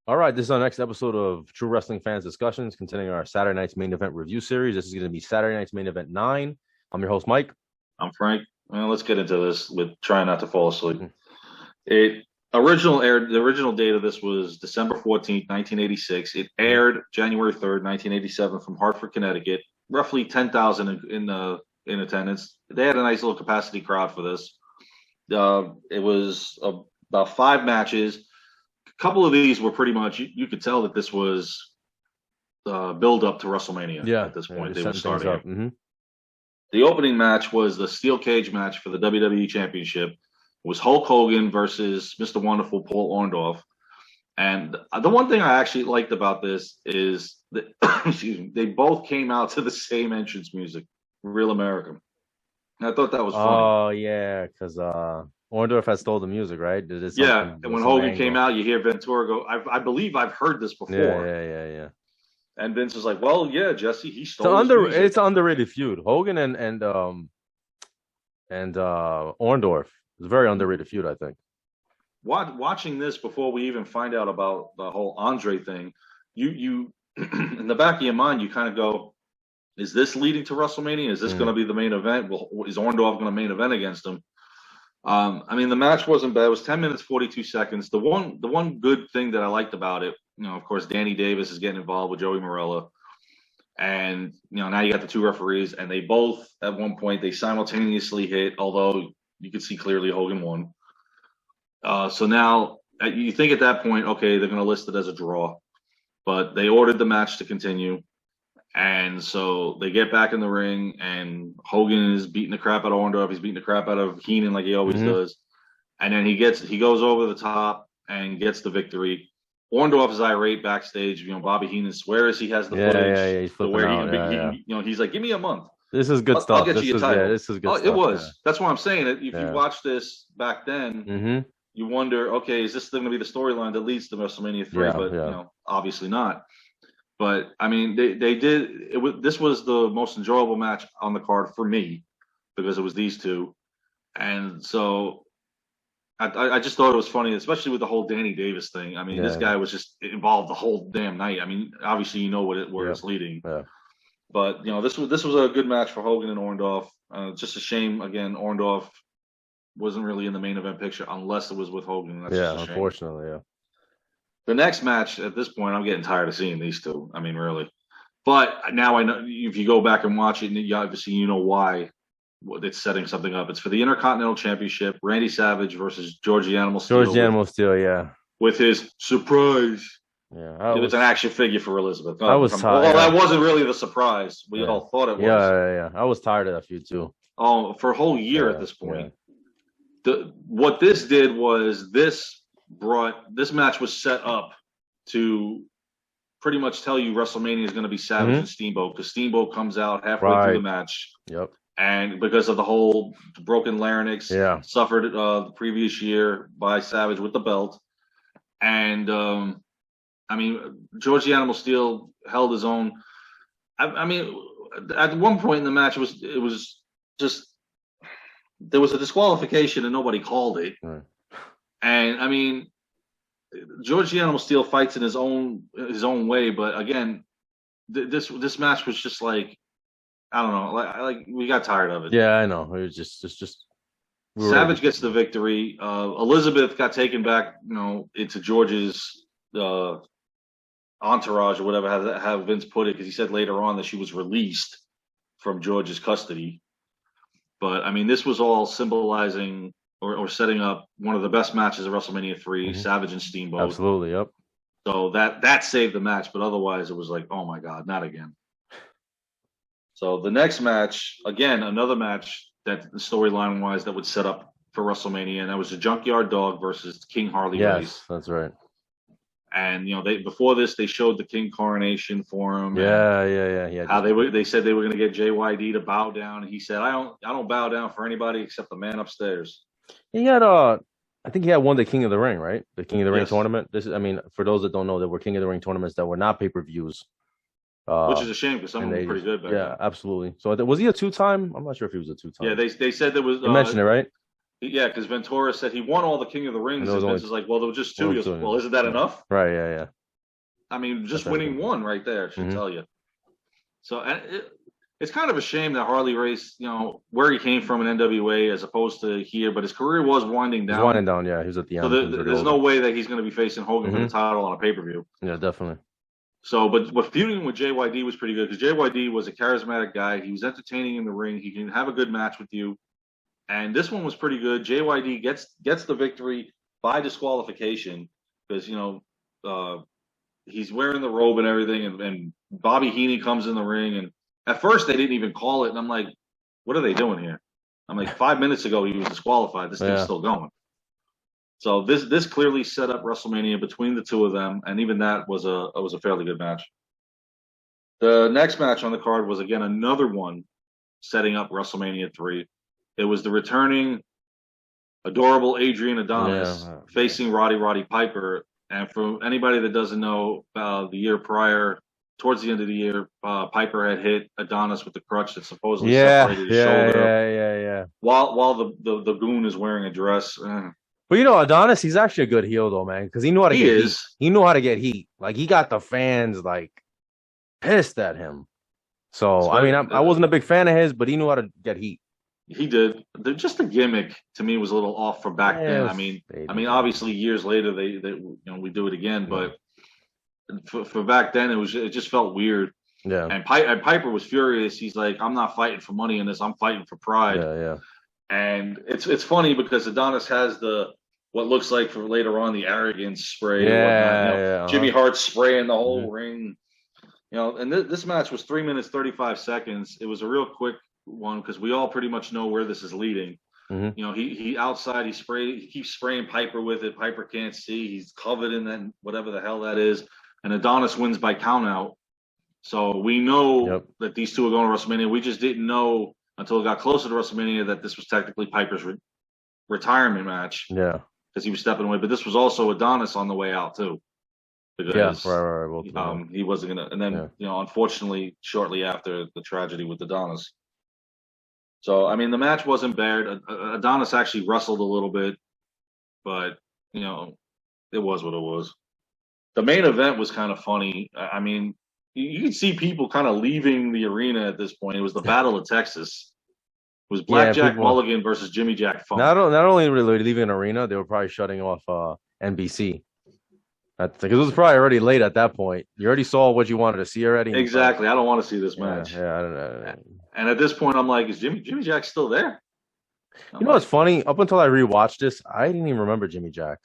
All right, this is our next episode of True Wrestling Fans Discussions, continuing our Saturday night's main event review series. This is going to be Saturday night's main event 9. I'm your host, Mike. I'm Frank. Well, let's get into this with trying not to fall asleep. Mhm. The original date of this was December 14th, 1986. It aired January 3rd, 1987 from Hartford, Connecticut. Roughly 10,000 in attendance. They had a nice little capacity crowd for this. It was about 5 matches. A couple of these were pretty much you could tell that this was build up to WrestleMania at this point. They were starting. Mm-hmm. The opening match was the steel cage match for the WWE Championship. It was Hulk Hogan versus Mr. Wonderful Paul Orndorff. And the one thing I actually liked about this is that excuse me, they both came out to the same entrance music, Real American. And I thought that was funny. Oh, yeah, because Orndorff has stole the music, right? Yeah, and when Hogan came out, you hear Ventura go, I believe I've heard this before. Yeah. And Vince was like, well, yeah, Jesse, he stole It's an underrated feud. Hogan and Orndorff. It's a very underrated feud, I think. Watching this before we even find out about the whole Andre thing, you in the back of your mind, you kind of go, is this leading to WrestleMania? Is this going to be the main event? Well, is Orndorff going to main event against him? I mean, the match wasn't bad. It was 10 minutes, 42 seconds. The one good thing that I liked about it, of course, Danny Davis is getting involved with Joey Morella. And, now you got the two referees, and they both, at one point, they simultaneously hit, although you could see clearly Hogan won. So now you think at that point, okay, they're going to list it as a draw. But they ordered the match to continue. And so they get back in the ring, and Hogan is beating the crap out of Orndorff. He's beating the crap out of Heenan like he always does. And then he goes over the top and gets the victory. Orndorff is irate backstage. Bobby Heenan swears he has the footage. He's flipping out. He's like, give me a month. This is good stuff. I'll get you a title. This is good stuff. It was. Yeah. That's what I'm saying. If you watch this back then, you wonder, okay, is this going to be the storyline that leads to WrestleMania 3? But obviously not. But I mean, they did. This was the most enjoyable match on the card for me because it was these two, and so I just thought it was funny, especially with the whole Danny Davis thing. I mean, this guy was just involved the whole damn night. I mean, obviously where it's leading. Yeah. But this was a good match for Hogan and Orndorff. Just a shame again, Orndorff wasn't really in the main event picture unless it was with Hogan. That's just a shame. Unfortunately, yeah. The next match, at this point, I'm getting tired of seeing these two. I mean, really. But now I know if you go back and watch it, obviously you know why it's setting something up. It's for the Intercontinental Championship, Randy Savage versus George the Animal Steel. George the Animal Steel, yeah. With his surprise. Yeah, it was an action figure for Elizabeth. I was tired. Well, that wasn't really the surprise. We all thought it was. Yeah. I was tired of that feud, too. Oh, for a whole year at this point. Yeah. What this did was this match was set up to pretty much tell you WrestleMania is going to be Savage and Steamboat, because Steamboat comes out halfway through the match. Yep. And because of the whole broken larynx suffered the previous year by Savage with the belt. And I mean, George the Animal Steel held his own. I mean, at one point in the match, it was just there was a disqualification and nobody called it. Right. And I mean, George the Animal Steel fights in his own way, but again, this match was just like, I don't know, like we got tired of it. Yeah, I know. It was just Savage gets the victory. Elizabeth got taken back, into George's entourage or whatever, how Vince put it, because he said later on that she was released from George's custody. But I mean, this was all symbolizing or setting up one of the best matches of WrestleMania 3, Savage and Steamboat. Absolutely, yep. So that saved the match, but otherwise it was like, oh my God, not again. So the next match, again, another match that storyline-wise that would set up for WrestleMania, and that was the Junkyard Dog versus King Harley. Yes, that's right. And before this they showed the King coronation for him. Yeah. How they said they were going to get JYD to bow down, and he said, I don't bow down for anybody except the man upstairs. He had I think he had won the King of the Ring, right? The King of the Ring tournament. This is, I mean, for those that don't know, there were King of the Ring tournaments that were not pay-per-views. Which is a shame because some of them were pretty good back then. Yeah, absolutely. So was he a two-time? I'm not sure if he was a two-time. Yeah, they said there was. You mentioned it, right? Yeah, because Ventura said he won all the King of the Rings, and Vince is like, well, there were just two. Well, isn't that enough? Right, yeah. I mean, just winning one right there should tell you. So it's kind of a shame that Harley Race, where he came from in NWA as opposed to here, but his career was winding down. Yeah. He was at the end. So there's no way that he's going to be facing Hogan for the title on a pay-per-view. Yeah, definitely. So, but feuding with JYD was pretty good because JYD was a charismatic guy. He was entertaining in the ring. He can have a good match with you. And this one was pretty good. JYD gets the victory by disqualification because, he's wearing the robe and everything. And Bobby Heenan comes in the ring. And at first, they didn't even call it. And I'm like, what are they doing here? I'm like, 5 minutes ago, he was disqualified. This thing's still going. So this clearly set up WrestleMania between the two of them. And even that was a fairly good match. The next match on the card was, again, another one setting up WrestleMania 3. It was the returning adorable Adrian Adonis facing Roddy Piper. And for anybody that doesn't know, the year prior, towards the end of the year, Piper had hit Adonis with the crutch that supposedly separated his shoulder. Yeah. While the goon is wearing a dress. But Adonis, he's actually a good heel though, man, because he knew how to get heat. He knew how to get heat. Like he got the fans like pissed at him. So I wasn't a big fan of his, but he knew how to get heat. He did. Just the gimmick to me was a little off from back then. I mean, obviously years later they we do it again, but for back then it just felt weird. Yeah. And Piper was furious. He's like, I'm not fighting for money in this. I'm fighting for pride. Yeah. And it's funny because Adonis has what looks like for later on the arrogance spray. Jimmy Hart spraying the whole ring. And this match was 3 minutes 35 seconds. It was a real quick one because we all pretty much know where this is leading. He outside he keeps spraying Piper with it. Piper can't see. He's covered in that whatever the hell that is. And Adonis wins by countout. So we know that these two are going to WrestleMania. We just didn't know until it got closer to WrestleMania that this was technically Piper's retirement match. Yeah. Because he was stepping away. But this was also Adonis on the way out too. Because he wasn't going to. And then, unfortunately, shortly after the tragedy with Adonis. So, I mean, the match wasn't bad. Adonis actually wrestled a little bit. But, it was what it was. The main event was kind of funny. I mean, you could see people kind of leaving the arena at this point. It was the Battle of Texas. It was Blackjack Mulligan versus Jimmy Jack Funk. Not only were they leaving an arena, they were probably shutting off NBC. Because it was probably already late at that point. You already saw what you wanted to see already. Exactly. I don't want to see this match. Yeah, I don't know. And at this point, I'm like, is Jimmy Jack still there? What's funny? Up until I rewatched this, I didn't even remember Jimmy Jack.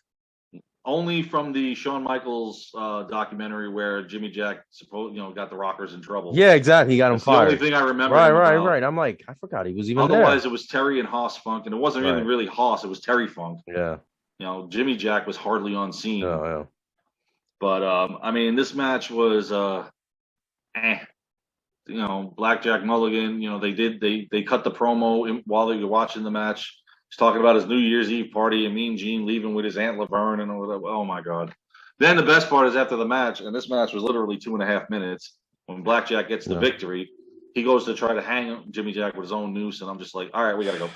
Only from the Shawn Michaels documentary where Jimmy Jack got the Rockers in trouble. Yeah, exactly. He got him fired. The only thing I remember. Right. I'm like, I forgot he was even there. Otherwise, it was Terry and Haas Funk, and it wasn't even really Haas. It was Terry Funk. Yeah. Jimmy Jack was hardly on scene. Oh, yeah. But I mean, this match was Blackjack Mulligan. They cut the promo while they were watching the match. He's talking about his New Year's Eve party and Mean Gene leaving with his Aunt Laverne and all that. Oh my God. Then the best part is after the match, and this match was literally 2.5 minutes, when Blackjack gets the victory, he goes to try to hang Jimmy Jack with his own noose, and I'm just like, all right, we got to go.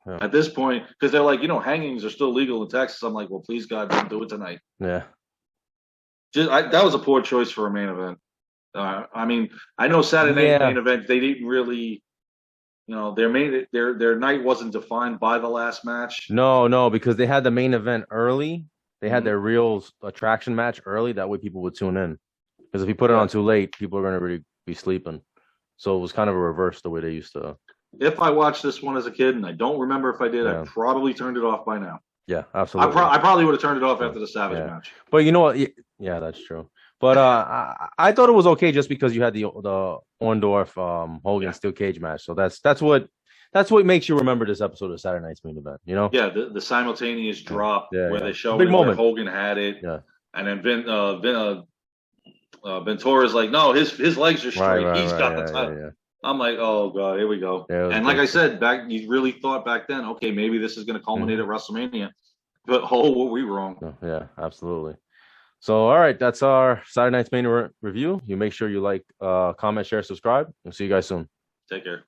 Yeah. At this point, because they're like, hangings are still legal in Texas. I'm like, well, please God, don't do it tonight. Yeah. That was a poor choice for a main event. I mean, I know Saturday night main event, they didn't really, their night wasn't defined by the last match. No, because they had the main event early. They had their real attraction match early. That way people would tune in. Because if you put it on too late, people are going to really be sleeping. So it was kind of a reverse the way they used to. If I watched this one as a kid, and I don't remember if I did, I probably turned it off by now. Yeah, absolutely. I probably would have turned it off after the Savage match. But you know what? Yeah, that's true. But I thought it was okay just because you had the Orndorff Hogan steel cage match. So that's what makes you remember this episode of Saturday Night's Main Event. Yeah, the simultaneous drop where they show where Hogan had it. Yeah, and then Ventura's like, no, his legs are straight. He's got the title. Yeah. I'm like, oh God, here we go. Yeah, and like I said, you really thought back then, okay, maybe this is going to culminate at WrestleMania. But were we wrong? Yeah, absolutely. So, all right, that's our Saturday Night's Main Review. You make sure you like, comment, share, subscribe. We'll see you guys soon. Take care.